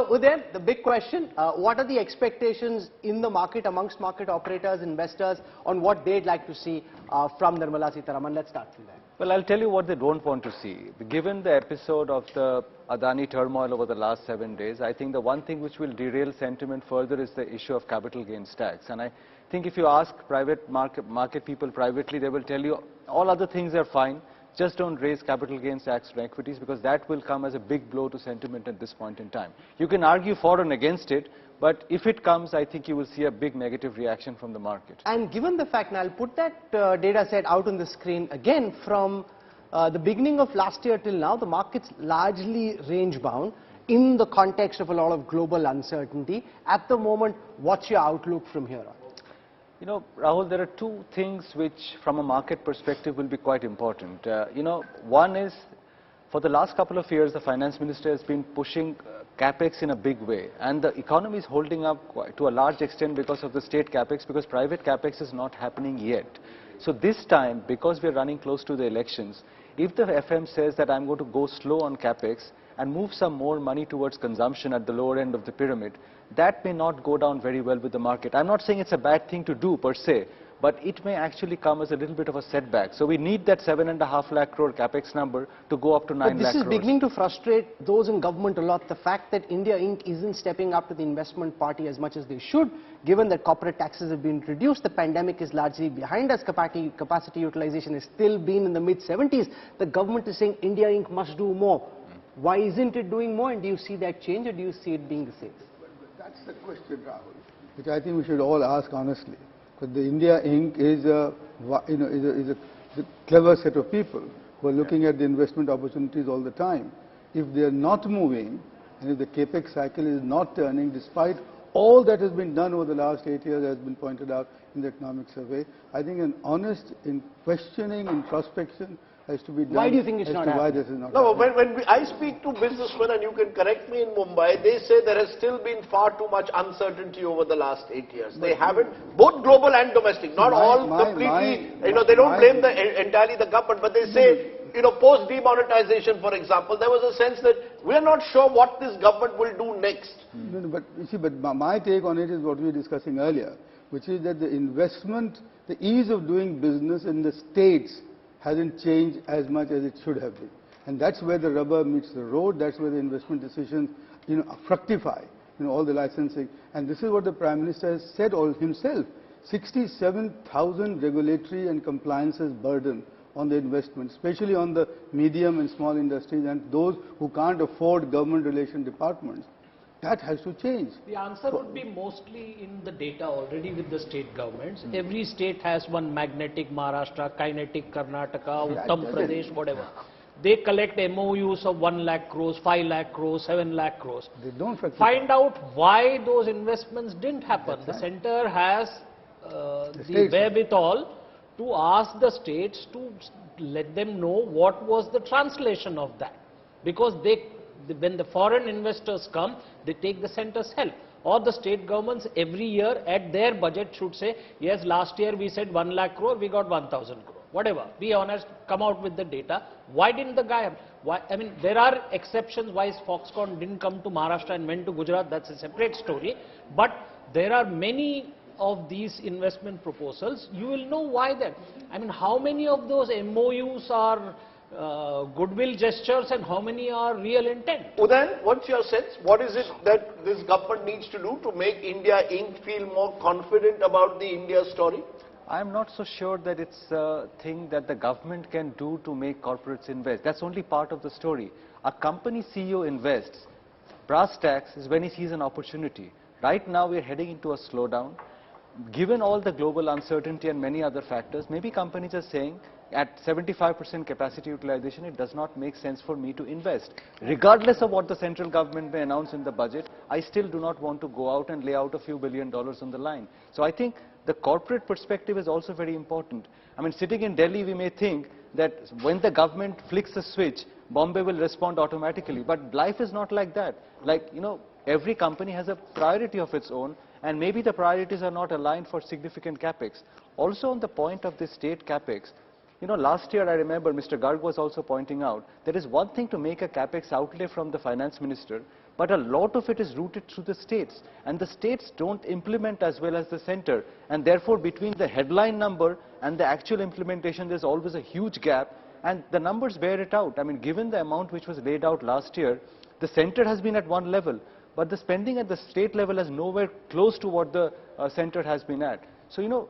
Uday, the big question, what are the expectations in the market amongst market operators, investors, on what they'd like to see from Nirmala Sitharaman? Let's start from there. Well, I'll tell you what they don't want to see. Given the episode of the Adani turmoil over the last 7 days, I think the one thing which will derail sentiment further is the issue of capital gains tax. And I think if you ask private market people privately, they will tell you all other things are fine. Just don't raise capital gains tax on equities, because that will come as a big blow to sentiment at this point in time. You can argue for and against it, but if it comes, I think you will see a big negative reaction from the market. And given the fact, and I'll put that data set out on the screen again, from the beginning of last year till now, the market's largely range bound in the context of a lot of global uncertainty. At the moment, what's your outlook from here on? You know, Rahul, there are two things which, from a market perspective, will be quite important. One is, for the last couple of years, the finance minister has been pushing capex in a big way, and the economy is holding up to a large extent because of the state capex, because private capex is not happening yet. So this time, because we are running close to the elections, if the FM says that I'm going to go slow on capex and move some more money towards consumption at the lower end of the pyramid, that may not go down very well with the market. I'm not saying it's a bad thing to do per se, but it may actually come as a little bit of a setback. So we need that 7.5 lakh crore capex number to go up to 9 lakh crores. But this is beginning to frustrate those in government a lot. The fact that India Inc. isn't stepping up to the investment party as much as they should, given that corporate taxes have been reduced, the pandemic is largely behind us, capacity utilization has still been in the mid-70s. The government is saying India Inc. must do more. Why isn't it doing more, and do you see that change, or do you see it being the same? That's the question, Rahul, which I think we should all ask honestly. But the India Inc. is a clever set of people who are looking at the investment opportunities all the time. If they are not moving, and if the capex cycle is not turning, despite all that has been done over the last 8 years, as has been pointed out in the economic survey, I think an honest questioning, introspection has to be done. Why do you think it's not happening? Why this is not No, happening. I speak to businessmen, and you can correct me, in Mumbai, they say there has still been far too much uncertainty over the last 8 years. They haven't, both global and domestic, not all completely, they don't blame entirely the government, but they say, post demonetization, for example, there was a sense that we are not sure what this government will do next. No, but you see, but my take on it is what we were discussing earlier, which is that the investment, the ease of doing business in the states hasn't changed as much as it should have been. And that's where the rubber meets the road, that's where the investment decisions, fructify, all the licensing. And this is what the Prime Minister has said himself, 67,000 regulatory and compliances burden on the investment, especially on the medium and small industries and those who can't afford government relation departments. That has to change. The answer would be mostly in the data already with the state governments. Every state has one: magnetic Maharashtra, kinetic Karnataka, Uttar Pradesh, whatever. They collect MOUs of 1 lakh crores, 5 lakh crores, 7 lakh crores. They don't find out why those investments didn't happen. The center has the wherewithal to ask the states to let them know what was the translation of that. Because when the foreign investors come, they take the center's help. Or the state governments every year at their budget should say, yes, last year we said 1 lakh crore, we got 1,000 crore. Whatever, be honest, come out with the data. Why didn't the guy, there are exceptions why Foxconn didn't come to Maharashtra and went to Gujarat, that's a separate story. But there are many of these investment proposals, you will know why that. How many of those MOUs are goodwill gestures and how many are real intent? Uday, what's your sense? What is it that this government needs to do to make India Inc. feel more confident about the India story? I'm not so sure that it's a thing that the government can do to make corporates invest. That's only part of the story. A company CEO invests, brass tacks is when he sees an opportunity. Right now we're heading into a slowdown. Given all the global uncertainty and many other factors, maybe companies are saying, at 75% capacity utilization, it does not make sense for me to invest. Regardless of what the central government may announce in the budget, I still do not want to go out and lay out a few $1 billion on the line. So I think the corporate perspective is also very important. Sitting in Delhi, we may think that when the government flicks a switch, Bombay will respond automatically. But life is not like that. Every company has a priority of its own, and maybe the priorities are not aligned for significant capex. Also on the point of the state capex, last year I remember Mr. Garg was also pointing out, there is one thing to make a capex outlay from the finance minister, but a lot of it is rooted through the states, and the states don't implement as well as the center, and therefore between the headline number and the actual implementation there's always a huge gap, and the numbers bear it out. I mean, given the amount which was laid out last year, the center has been at one level, but the spending at the state level is nowhere close to what the center has been at. So,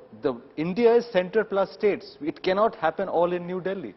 India is center plus states. It cannot happen all in New Delhi.